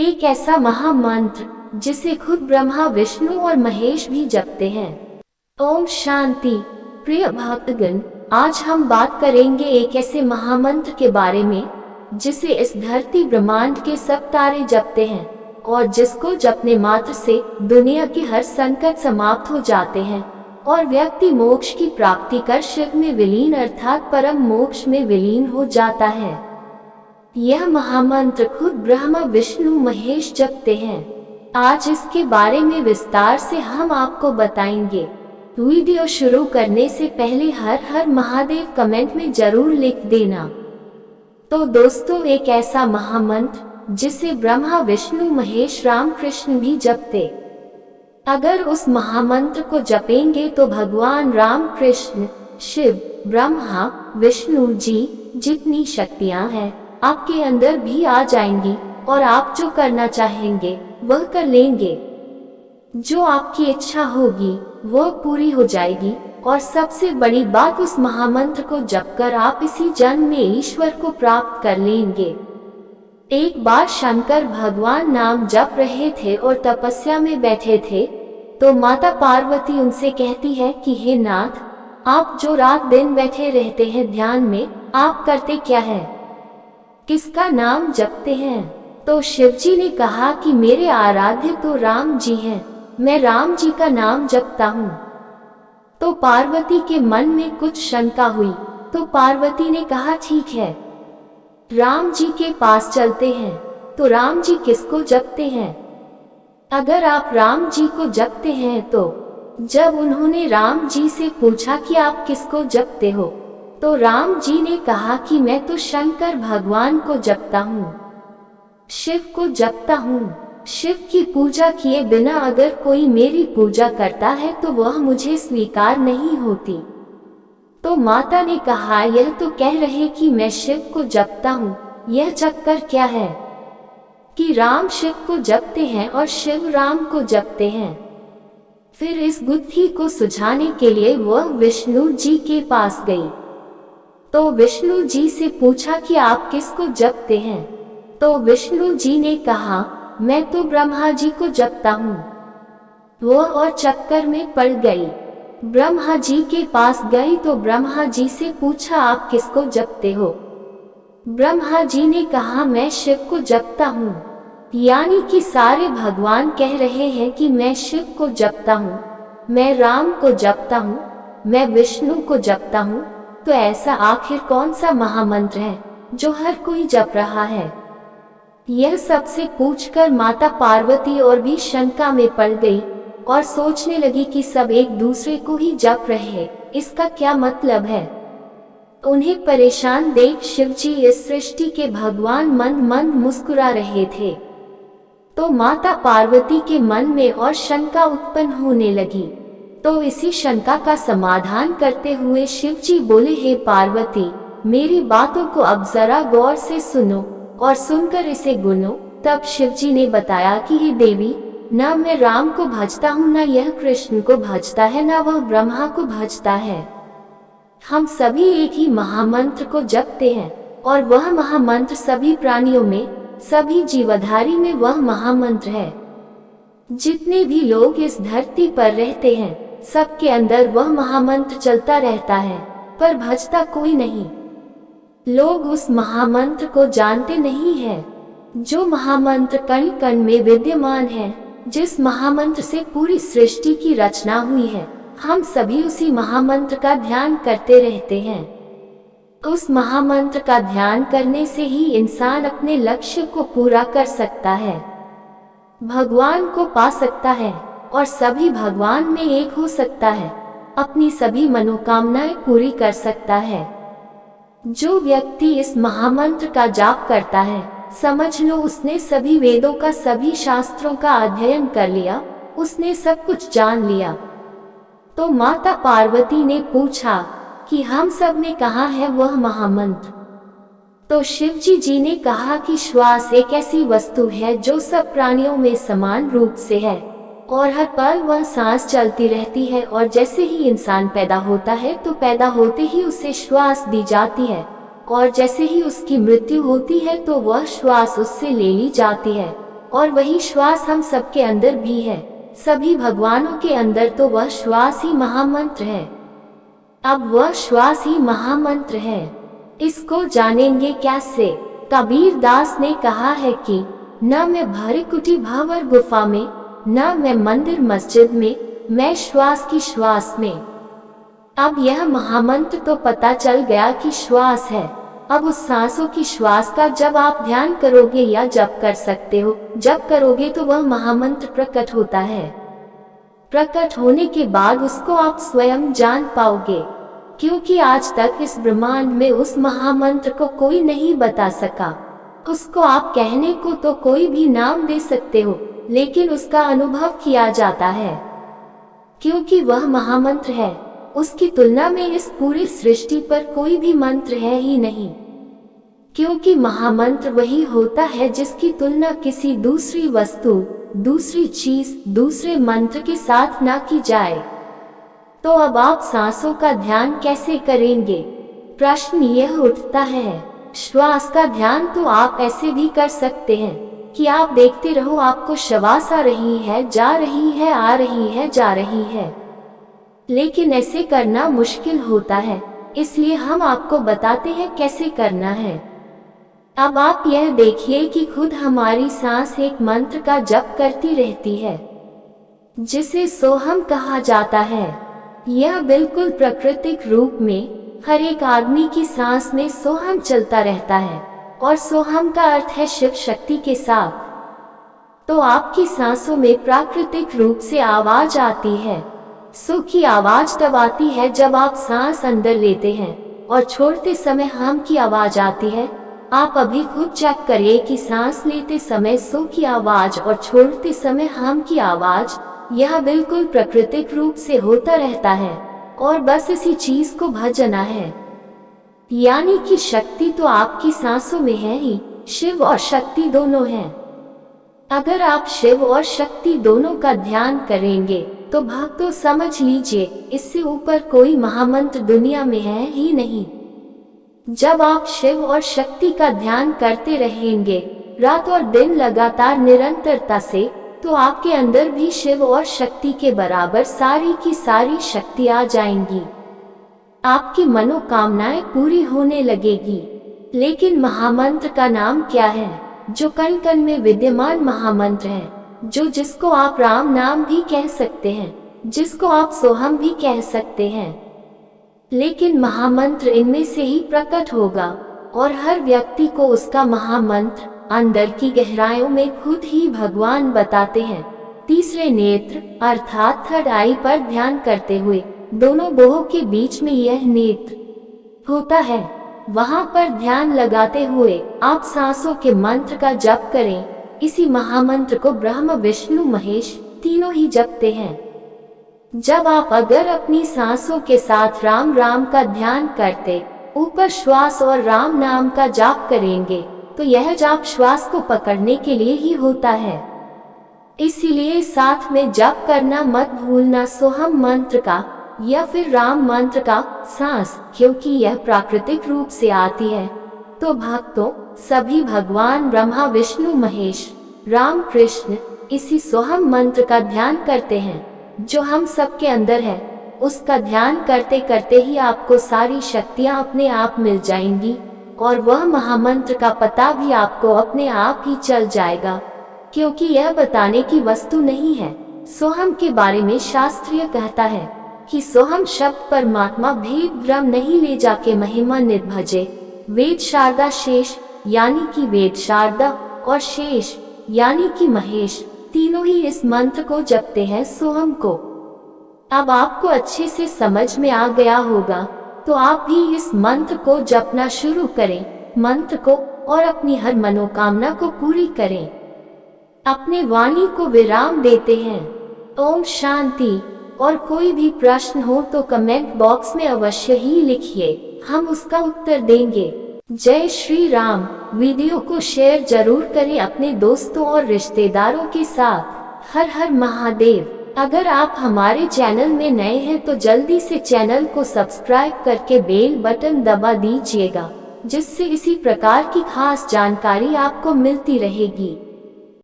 एक ऐसा महामंत्र जिसे खुद ब्रह्मा, विष्णु और महेश भी जपते हैं। ओम शांति। प्रिय भक्तगण, आज हम बात करेंगे एक ऐसे महामंत्र के बारे में जिसे इस धरती ब्रह्मांड के सब तारे जपते हैं और जिसको जपने मात्र से दुनिया के हर संकट समाप्त हो जाते हैं और व्यक्ति मोक्ष की प्राप्ति कर शिव में विलीन अर्थात परम मोक्ष में विलीन हो जाता है। यह महामंत्र खुद ब्रह्मा, विष्णु, महेश जपते हैं। आज इसके बारे में विस्तार से हम आपको बताएंगे। वीडियो शुरू करने से पहले हर हर महादेव कमेंट में जरूर लिख देना। तो दोस्तों, एक ऐसा महामंत्र जिसे ब्रह्मा, विष्णु, महेश, राम, कृष्ण भी जपते। अगर उस महामंत्र को जपेंगे तो भगवान राम, कृष्ण, शिव, ब्रह्मा, विष्णु जी जितनी शक्तियां हैं आपके अंदर भी आ जाएंगी और आप जो करना चाहेंगे वह कर लेंगे। जो आपकी इच्छा होगी वह पूरी हो जाएगी और सबसे बड़ी बात, उस महामंत्र को जपकर आप इसी जन्म में ईश्वर को प्राप्त कर लेंगे। एक बार शंकर भगवान नाम जप रहे थे और तपस्या में बैठे थे तो माता पार्वती उनसे कहती है कि हे नाथ, आप जो रात दिन बैठे रहते हैं ध्यान में, आप करते क्या है, किसका नाम जपते हैं? तो शिवजी ने कहा कि मेरे आराध्य तो राम जी हैं, मैं राम जी का नाम जपता हूँ। तो पार्वती के मन में कुछ शंका हुई तो पार्वती ने कहा ठीक है, राम जी के पास चलते हैं। तो राम जी किसको जपते हैं? अगर आप राम जी को जपते हैं तो जब उन्होंने राम जी से पूछा कि आप किसको जपते हो तो राम जी ने कहा कि मैं तो शंकर भगवान को जपता हूँ, शिव को जपता हूँ। शिव की पूजा किए बिना अगर कोई मेरी पूजा करता है तो वह मुझे स्वीकार नहीं होती। तो माता ने कहा यह तो कह रहे कि मैं शिव को जपता हूँ, यह चक्कर क्या है कि राम शिव को जपते हैं और शिव राम को जपते हैं। फिर इस गुत्थी को सुझाने के लिए वह विष्णु जी के पास गई। तो विष्णु जी से पूछा कि आप किसको जपते हैं? तो विष्णु जी ने कहा मैं तो ब्रह्मा जी को जपता हूँ। वह और चक्कर में पड़ गई। ब्रह्मा जी के पास गई तो ब्रह्मा जी से पूछा आप किसको जपते हो? ब्रह्मा जी ने कहा मैं शिव को जपता हूँ। यानी कि सारे भगवान कह रहे हैं कि मैं शिव को जपता हूँ, मैं राम को जपता हूँ, मैं विष्णु को जपता हूँ। तो ऐसा आखिर कौन सा महामंत्र है जो हर कोई जप रहा है? यह सबसे पूछकर माता पार्वती और भी शंका में पड़ गई और सोचने लगी कि सब एक दूसरे को ही जप रहे हैं, इसका क्या मतलब है? उन्हें परेशान देख शिवजी, इस सृष्टि के भगवान, मंद मंद मुस्कुरा रहे थे। तो माता पार्वती के मन में और शंका उत्पन्न होने लगी। तो इसी शंका का समाधान करते हुए शिवजी बोले, हे पार्वती, मेरी बातों को अब जरा गौर से सुनो और सुनकर इसे गुनो। तब शिवजी ने बताया कि हे देवी, न मैं राम को भजता हूँ, न यह कृष्ण को भजता है, न वह ब्रह्मा को भजता है। हम सभी एक ही महामंत्र को जपते हैं और वह महामंत्र सभी प्राणियों में, सभी जीवधारी में वह महामंत्र है। जितने भी लोग इस धरती पर रहते हैं सबके अंदर वह महामंत्र चलता रहता है, पर भजता कोई नहीं। लोग उस महामंत्र को जानते नहीं है, जो महामंत्र कण कण में विद्यमान है, जिस महामंत्र से पूरी सृष्टि की रचना हुई है। हम सभी उसी महामंत्र का ध्यान करते रहते हैं। उस महामंत्र का ध्यान करने से ही इंसान अपने लक्ष्य को पूरा कर सकता है, भगवान को पा सकता है और सभी भगवान में एक हो सकता है, अपनी सभी मनोकामनाएं पूरी कर सकता है। जो व्यक्ति इस महामंत्र का जाप करता है, समझ लो उसने सभी वेदों का, सभी शास्त्रों का अध्ययन कर लिया, उसने सब कुछ जान लिया। तो माता पार्वती ने पूछा कि हम सब ने कहा है वह महामंत्र? तो शिवजी जी ने कहा कि श्वास एक ऐसी वस्तु है जो सब प्राणियों में समान रूप से है और हर पल वह सांस चलती रहती है और जैसे ही इंसान पैदा होता है तो पैदा होते ही उसे श्वास दी जाती है और जैसे ही उसकी मृत्यु होती है तो वह श्वास उससे ले ली जाती है और वही श्वास हम सबके अंदर भी है। सभी भगवानों के अंदर तो वह श्वास ही महामंत्र है। अब वह श्वास ही महामंत्र है। इसको जानेंगे कैसे? कबीर दास ने कहा है कि न मैं भरे कुटी भंवर गुफा में, न मैं मंदिर मस्जिद में, मैं श्वास की श्वास में। अब यह महामंत्र तो पता चल गया कि श्वास है। अब उस सांसों की श्वास का जब आप ध्यान करोगे या जप कर सकते हो, जप करोगे तो वह महामंत्र प्रकट होता है। प्रकट होने के बाद उसको आप स्वयं जान पाओगे, क्योंकि आज तक इस ब्रह्मांड में उस महामंत्र को कोई नहीं बता सका। उसको आप कहने को तो कोई भी नाम दे सकते हो, लेकिन उसका अनुभव किया जाता है, क्योंकि वह महामंत्र है। उसकी तुलना में इस पूरी सृष्टि पर कोई भी मंत्र है ही नहीं, क्योंकि महामंत्र वही होता है जिसकी तुलना किसी दूसरी वस्तु, दूसरी चीज, दूसरे मंत्र के साथ ना की जाए। तो अब आप सांसों का ध्यान कैसे करेंगे? प्रश्न यह उठता है। श्वास का ध्यान तो आप ऐसे भी कर सकते हैं कि आप देखते रहो, आपको श्वास आ रही है, जा रही है, आ रही है, जा रही है। लेकिन ऐसे करना मुश्किल होता है, इसलिए हम आपको बताते हैं कैसे करना है। अब आप यह देखिए कि खुद हमारी सांस एक मंत्र का जप करती रहती है, जिसे सोहम कहा जाता है। यह बिल्कुल प्राकृतिक रूप में हर एक आदमी की सांस में सोहम चलता रहता है, और सोहम का अर्थ है शिव शक्ति के साथ। तो आपकी सांसों में प्राकृतिक रूप से आवाज आती है। सो की आवाज तब आती है जब आप सांस अंदर लेते हैं और छोड़ते समय हम की आवाज आती है। आप अभी खुद चेक करिए कि सांस लेते समय सो की आवाज और छोड़ते समय हम की आवाज, यह बिल्कुल प्राकृतिक रूप से होता रहता है, और बस इसी चीज को भजना है। यानी कि शक्ति तो आपकी सांसों में है ही, शिव और शक्ति दोनों हैं। अगर आप शिव और शक्ति दोनों का ध्यान करेंगे तो भक्तों समझ लीजिए, इससे ऊपर कोई महामंत्र दुनिया में है ही नहीं। जब आप शिव और शक्ति का ध्यान करते रहेंगे रात और दिन लगातार निरंतरता से, तो आपके अंदर भी शिव और शक्ति के बराबर सारी की सारी शक्ति आ जाएंगी। आपकी मनोकामनाएं पूरी होने लगेगी। लेकिन महामंत्र का नाम क्या है? जो कण कण में विद्यमान महामंत्र है, जो जिसको आप राम नाम भी कह सकते हैं, जिसको आप सोहम भी कह सकते हैं। लेकिन महामंत्र इनमें से ही प्रकट होगा, और हर व्यक्ति को उसका महामंत्र अंदर की गहराइयों में खुद ही भगवान बताते हैं। तीसरे नेत्र अर्थात थर्ड आई पर ध्यान करते हुए दोनों बोहों के बीच में यह नेत्र होता है, वहां पर ध्यान लगाते हुए आप सांसों के मंत्र का जप करें। इसी महामंत्र को ब्रह्मा विष्णु महेश तीनों ही जपते हैं। जब आप अगर अपनी सांसों के साथ राम राम का ध्यान करते ऊपर श्वास और राम नाम का जाप करेंगे, तो यह जाप श्वास को पकड़ने के लिए ही होता है। इसीलिए साथ में जप करना मत भूलना, सोहम मंत्र का या फिर राम मंत्र का सांस, क्योंकि यह प्राकृतिक रूप से आती है। तो भक्तों, सभी भगवान ब्रह्मा विष्णु महेश राम कृष्ण इसी सोहम मंत्र का ध्यान करते हैं, जो हम सबके अंदर है। उसका ध्यान करते करते ही आपको सारी शक्तियां अपने आप मिल जाएंगी, और वह महामंत्र का पता भी आपको अपने आप ही चल जाएगा, क्योंकि यह बताने की वस्तु नहीं है। सोहम के बारे में शास्त्रीय कहता है कि सोहम शब्द परमात्मा भेद ब्रह्म नहीं ले जाके महिमा नित भजे। वेद शारदा शेष यानी कि वेद शारदा और शेष यानी कि महेश तीनों ही इस मंत्र को जपते हैं, सोहम को। अब आपको अच्छे से समझ में आ गया होगा, तो आप भी इस मंत्र को जपना शुरू करें, मंत्र को, और अपनी हर मनोकामना को पूरी करें। अपने वाणी को विराम देते हैं। ओम शांति। और कोई भी प्रश्न हो तो कमेंट बॉक्स में अवश्य ही लिखिए, हम उसका उत्तर देंगे। जय श्री राम। वीडियो को शेयर जरूर करें अपने दोस्तों और रिश्तेदारों के साथ। हर हर महादेव। अगर आप हमारे चैनल में नए हैं तो जल्दी से चैनल को सब्सक्राइब करके बेल बटन दबा दीजिएगा, जिससे इसी प्रकार की खास जानकारी आपको मिलती रहेगी।